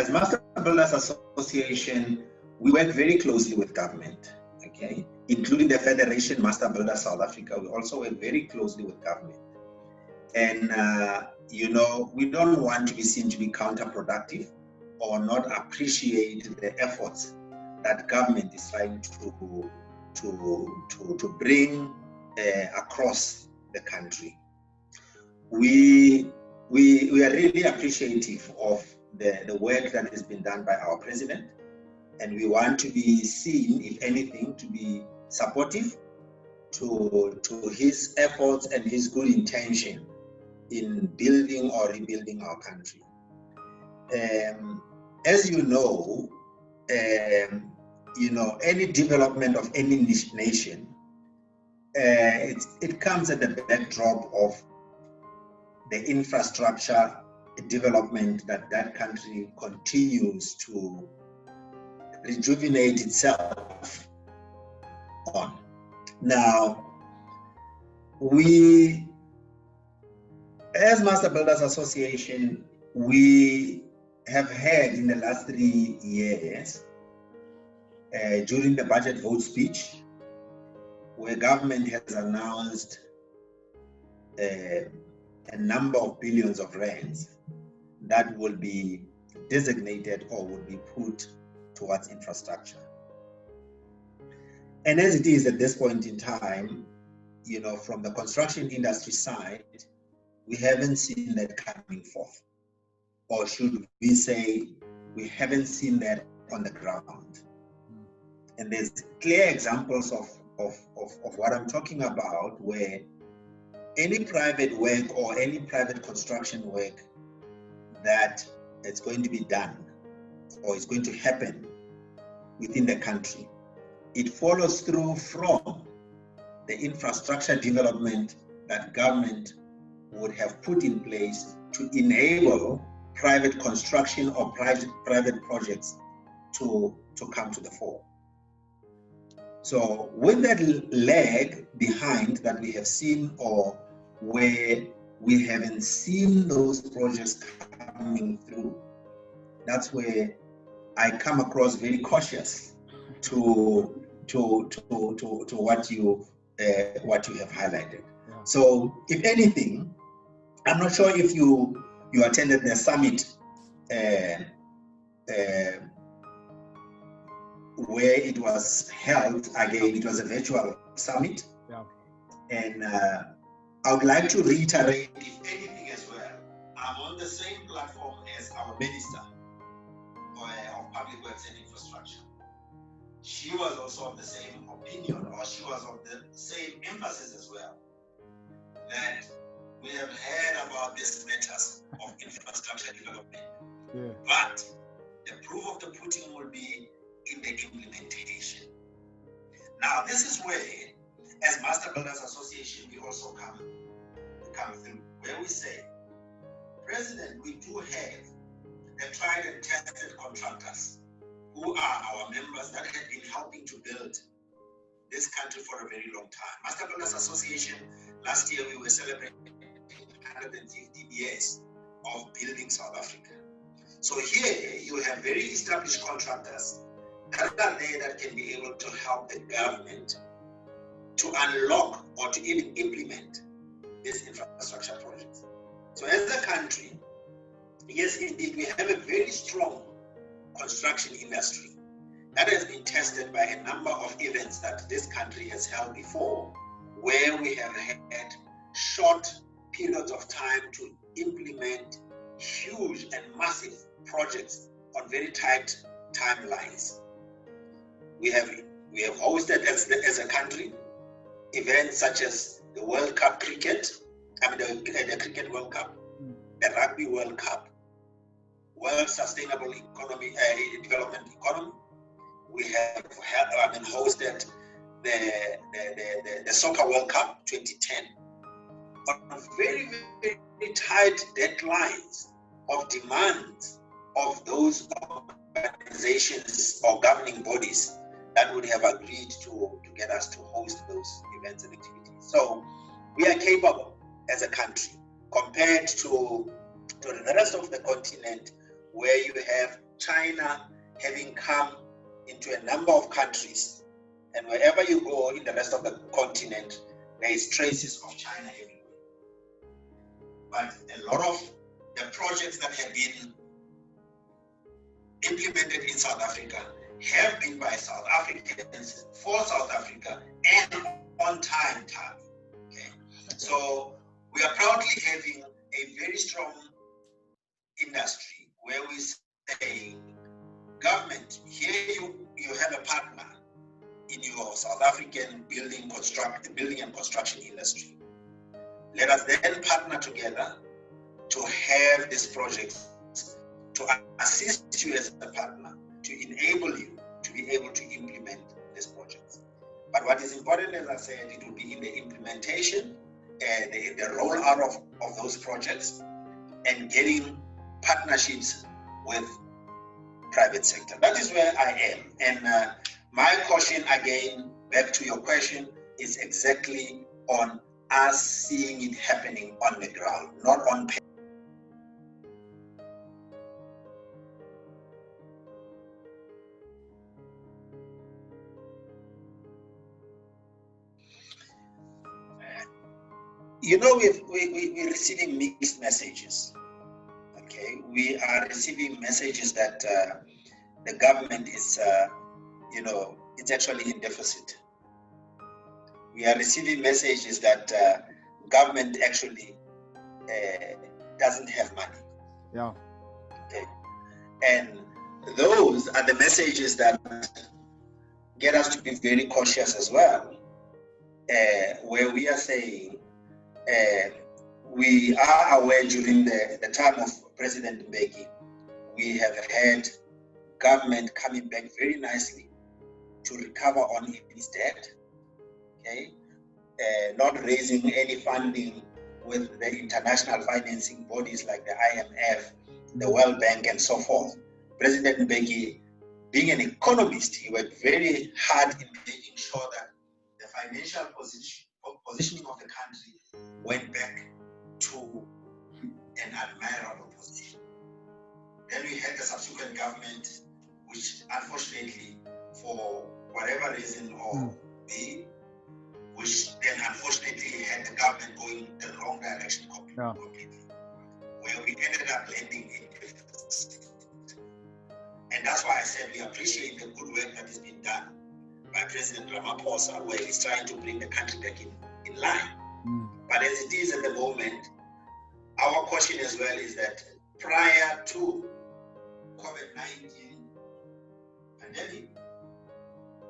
as Master Builders Association, we work very closely with government, okay, including the Federation Master Builders South Africa. We also work very closely with government. And, you know, we don't want to be seen to be counterproductive or not appreciate the efforts that government is trying to bring across the country. We are really appreciative of the work that has been done by our president, and we want to be seen, if anything, to be supportive to his efforts and his good intention in building or rebuilding our country. As you know, any development of any nation, it comes at the backdrop of the infrastructure development that country continues to rejuvenate itself on. Now, we, as Master Builders Association, we have had in the last 3 years, during the budget vote speech, where government has announced a number of billions of rands that will be designated or will be put towards infrastructure. And as it is at this point in time, you know, from the construction industry side, we haven't seen that coming forth. Or should we say, we haven't seen that on the ground. And there's clear examples of what I'm talking about, where any private work or any private construction work that is going to be done or is going to happen within the country, it follows through from the infrastructure development that government would have put in place to enable private construction or private projects to come to the fore. So with that lag behind that we have seen, or where we haven't seen those projects coming through, that's where I come across very cautious to what you have highlighted. Yeah. So if anything, I'm not sure if you attended the summit where it was held. Again, it was a virtual summit. Yeah. And I would like to reiterate, if anything as well, I'm on the same platform as our Minister of Public Works and Infrastructure. She was also of the same opinion, or she was of the same emphasis as well, that we have heard about these matters of infrastructure development. Yeah. But the proof of the pudding will be in the implementation. Now, this is where, as Master Builders Association, we also come through, where we say, President, we do have the tried and tested contractors who are our members that have been helping to build this country for a very long time. Master Builders Association, last year we were celebrating 150 years of building South Africa. So here you have very established contractors that are there that can be able to help the government to unlock or to even implement these infrastructure projects. So as a country, yes, indeed, we have a very strong construction industry that has been tested by a number of events that this country has held before, where we have had short periods of time to implement huge and massive projects on very tight timelines. We have hosted as a country events such as the World Cup cricket, the Cricket World Cup, the Rugby World Cup, World Sustainable Economy Development Economy. We have hosted the Soccer World Cup 2010 on very, very tight deadlines of demands of those organizations or governing bodies that would have agreed to get us to host those events and activities. So we are capable as a country compared to the rest of the continent, where you have China having come into a number of countries, and wherever you go in the rest of the continent, there is traces of China everywhere. But a lot of the projects that have been implemented in South Africa have been by South Africans for South Africa and on time. Okay? So we are proudly having a very strong industry where we say, government, here you have a partner in your South African building and construction industry. Let us then partner together to have this project, to assist you as a partner, to enable you to be able to implement this project. But what is important, as I said, it will be in the implementation and the rollout of those projects and getting partnerships with private sector. That is where I am. And my caution, again, back to your question, is exactly on us seeing it happening on the ground, not on paper. You know, we're receiving mixed messages. Okay, we are receiving messages that the government is, it's actually in deficit. We are receiving messages that government actually doesn't have money. Yeah. Okay, and those are the messages that get us to be very cautious as well, where we are saying, we are aware during the time of President Mbeki, we have had government coming back very nicely to recover on its debt, okay? Not raising any funding with the international financing bodies like the IMF, the World Bank, and so forth. President Mbeki, being an economist, he worked very hard in making sure that the financial positioning of the country went back to an admirable position. Then we had the subsequent government, which unfortunately, for whatever reason or be, which then unfortunately had the government going the wrong direction completely, where we ended up landing in deficit. And that's why I said we appreciate the good work that has been done by President Ramaphosa, where he's trying to bring the country back in line. But as it is at the moment, our caution as well is that prior to COVID-19 pandemic,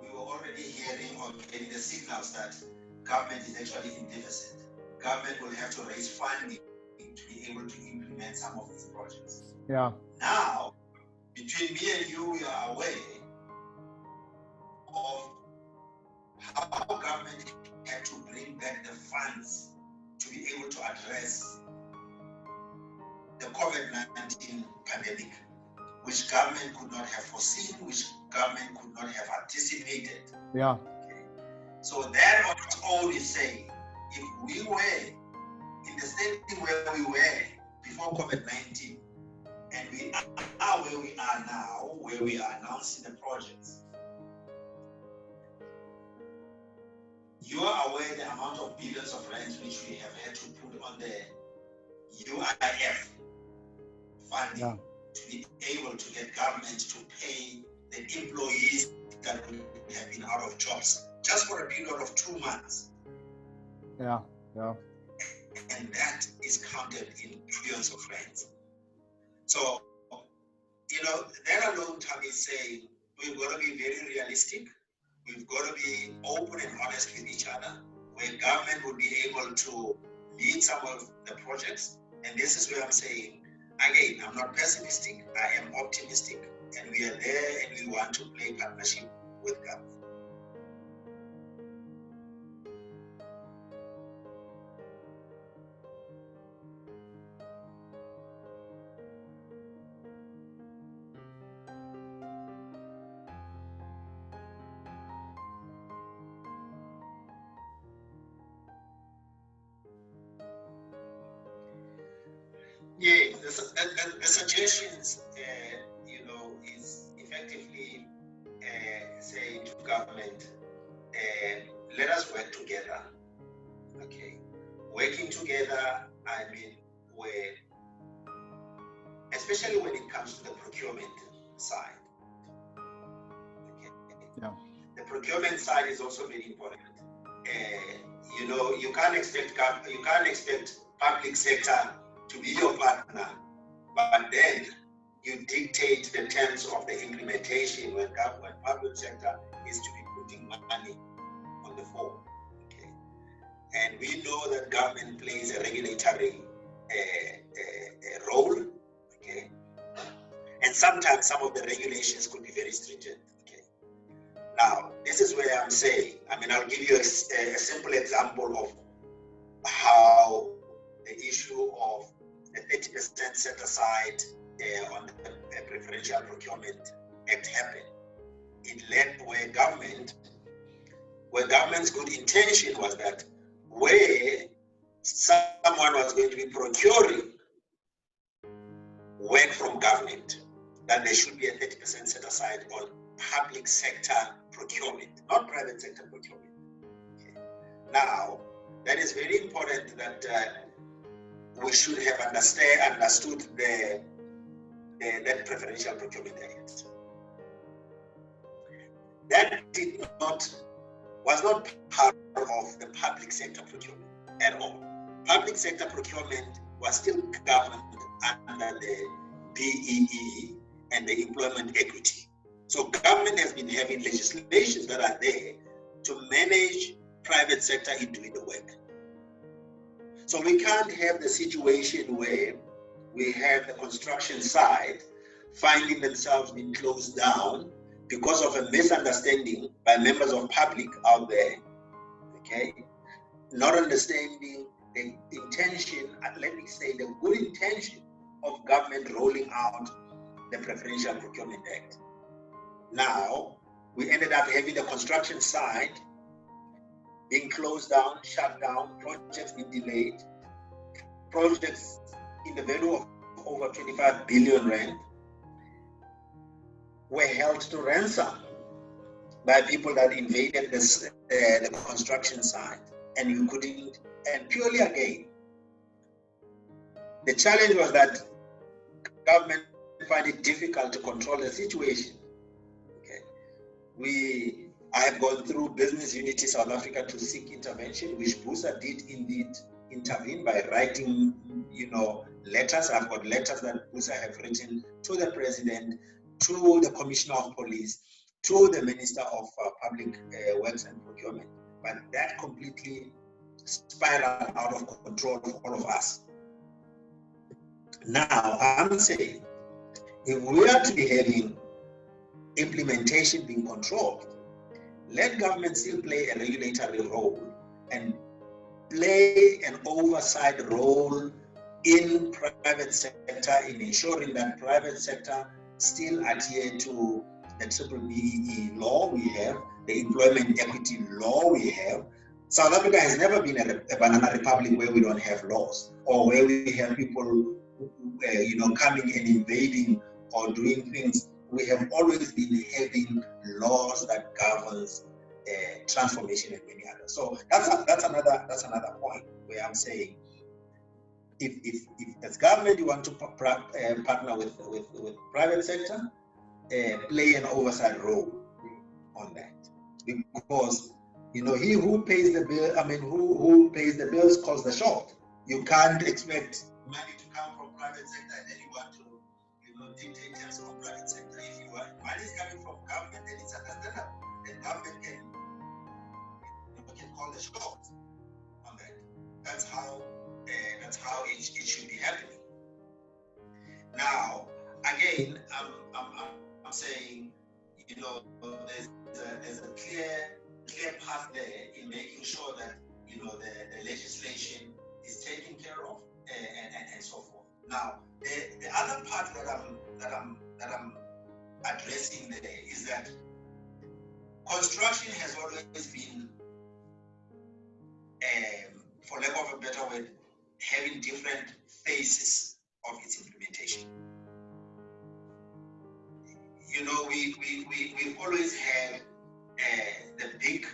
we were already hearing or getting the signals that government is actually in deficit. Government will have to raise funding to be able to implement some of these projects. Yeah. Now, between me and you, we are aware of how government had to bring back the funds to be able to address the COVID-19 pandemic, which government could not have foreseen, which government could not have anticipated. Yeah. Okay. So that on its own is saying, if we were in the state where we were before COVID-19, and we are where we are now, where we are announcing the projects, you are aware the amount of billions of rands which we have had to put on the UIF funding to be able to get government to pay the employees that would have been out of jobs just for a period of 2 months. Yeah, yeah. And that is counted in trillions of rands. So, that alone to me is saying we've got to be very realistic. We've got to be open and honest with each other, where government will be able to lead some of the projects. And this is where I'm saying, again, I'm not pessimistic, I am optimistic, and we are there and we want to play partnership with government. Yeah, the suggestions, government, let us work together. Okay, working together, I mean, where, especially when it comes to the procurement side. Okay. Yeah. The procurement side is also very important. You know, you can't expect public sector to be your partner, but then you dictate the terms of the implementation when public sector is to be putting money on the form. Okay. And we know that government plays a regulatory role. Okay. And sometimes some of the regulations could be very stringent. Okay. Now, this is where I'm saying, I mean, I'll give you a simple example of how the issue of the 30% set aside on the Preferential Procurement Act happened. It led where government's good intention was that where someone was going to be procuring work from government, that there should be a 30% set aside on public sector procurement, not private sector procurement. Okay. Now, that is very important that we should have understood that Preferential Procurement Act. That was not part of the public sector procurement at all. Public sector procurement was still governed under the BEE and the employment equity. So government has been having legislations that are there to manage private sector in doing the work. So we can't have the situation where we have the construction side finding themselves being closed down because of a misunderstanding by members of public out there, okay? Not understanding the intention, let me say the good intention of government rolling out the Preferential Procurement Act. Now, we ended up having the construction side being closed down, shut down, projects being delayed, projects in the value of over 25 billion rand were held to ransom by people that invaded the construction site, and you couldn't, and purely again, the challenge was that government find it difficult to control the situation. Okay. I have gone through Business Unity South Africa to seek intervention, which Busa did indeed intervene by writing, letters. I've got letters that Busa have written to the president, to the Commissioner of Police, to the Minister of Public Works and Procurement. But that completely spiraled out of control for all of us. Now, I'm saying, if we are to be having implementation being controlled, let government still play a regulatory role and play an oversight role in private sector in ensuring that private sector still adhere to the BEE law we have, the employment equity law we have. South Africa has never been a banana republic where we don't have laws, or where we have people coming and invading or doing things. We have always been having laws that governs transformation and many others. So that's another point where I'm saying, if as government you want to partner with private sector, play an oversight role on that, because he who pays the bill, who pays the bills calls the shot. You can't expect money to come from private sector and then you want to dictate terms from private sector. If you want money is coming from government, then it's understandable. The government can call the shot on that. That's how it should be happening. Now, again, I'm saying, there's a clear path there in making sure that the legislation is taken care of and so forth. Now, the other part that I'm addressing there is that construction has always been, for lack of a better word, having different phases of its implementation. We've always had the big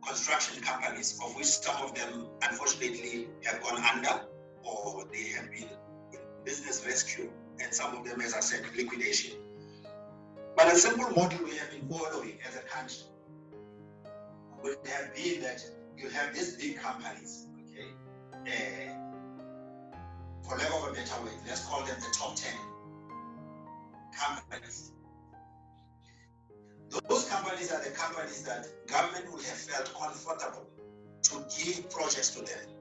construction companies, of which some of them unfortunately have gone under or they have been in business rescue, and some of them, as I said, liquidation. But a simple model we have been following as a country would have been that you have these big companies, okay, for lack of a better word, let's call them the top 10 companies. Those companies are the companies that government would have felt comfortable to give projects to them.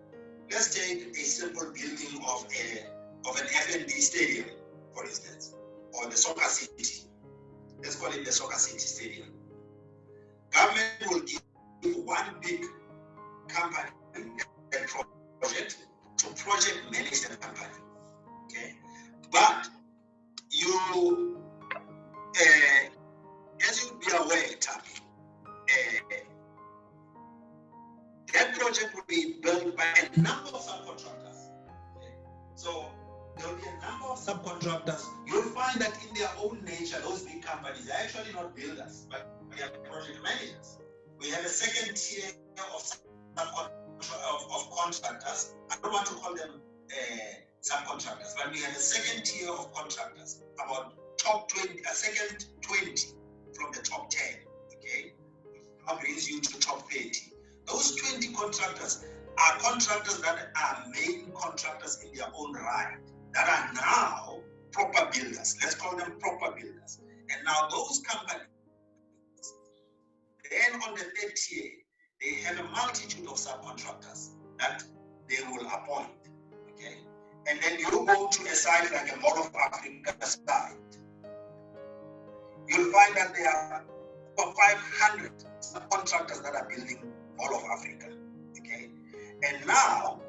Let's take a simple building of an F&B stadium, for instance, or the soccer city. Let's call it the soccer city stadium. Government will give one big company that project to project manage the company. Okay, but you, as you'll be aware, Tami, that project will be built by a number of subcontractors. Okay? So there will be a number of subcontractors. You'll find that in their own nature, those big companies are actually not builders, but they are project managers. We have a second tier of contractors. I don't want to call them subcontractors, but we have a second tier of contractors, about top 20, a second 20 from the top 10, okay? That brings you to top 30. Those 20 contractors are contractors that are main contractors in their own right, that are now proper builders. Let's call them proper builders. And now those companies, then on the third tier, they have a multitude of subcontractors that they will appoint, okay? And then you go to a site like a Mall of Africa site, you'll find that there are over 500 subcontractors that are building Mall of Africa, okay? And now,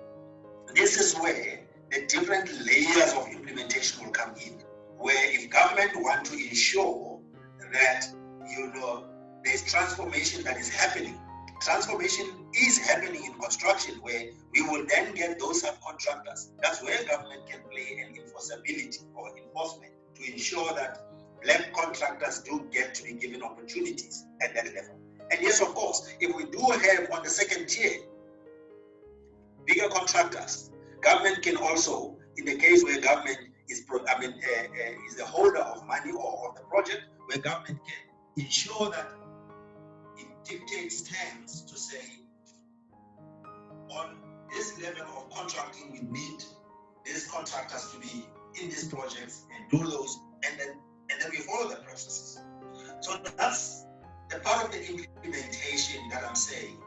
this is where the different layers of implementation will come in, where if government want to ensure that, you know, there's transformation that is happening. Transformation is happening in construction, where we will then get those subcontractors. That's where government can play an enforceability or enforcement to ensure that black contractors do get to be given opportunities at that level. And yes, of course, if we do have on the second tier bigger contractors, government can also, in the case where government is the holder of money or of the project, where government can ensure that it dictates terms to say, on this level of contracting, we need these contractors to be in these projects and do those, and then we follow the processes. So that's the part of the implementation that I'm saying.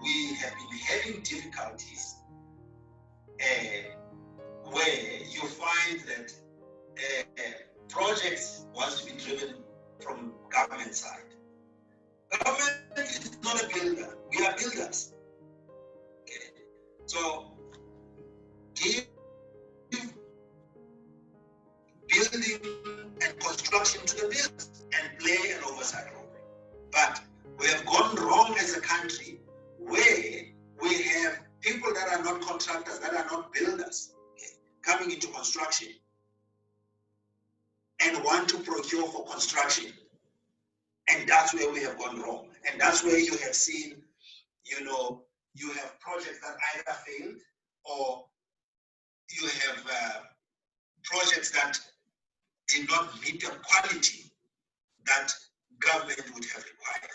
We have been having difficulties where you find that projects wants to be driven from government side. Government is not a builder. We are builders. Okay. So give building and construction to the builders and play an oversight role. But we have gone wrong as a country, where we have people that are not contractors, that are not builders, okay, coming into construction and want to procure for construction. And that's where we have gone wrong. And that's where you have seen, you know, you have projects that either failed, or you have projects that did not meet the quality that government would have required.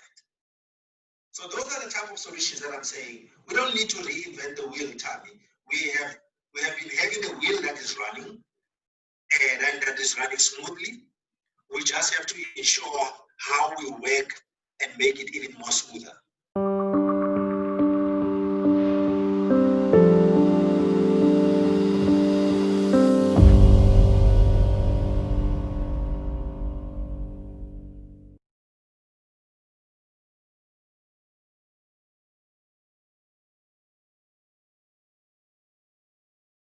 So those are the type of solutions that I'm saying. We don't need to reinvent the wheel, Tami. We have been having a wheel that is running, and that is running smoothly. We just have to ensure how we work and make it even more smoother.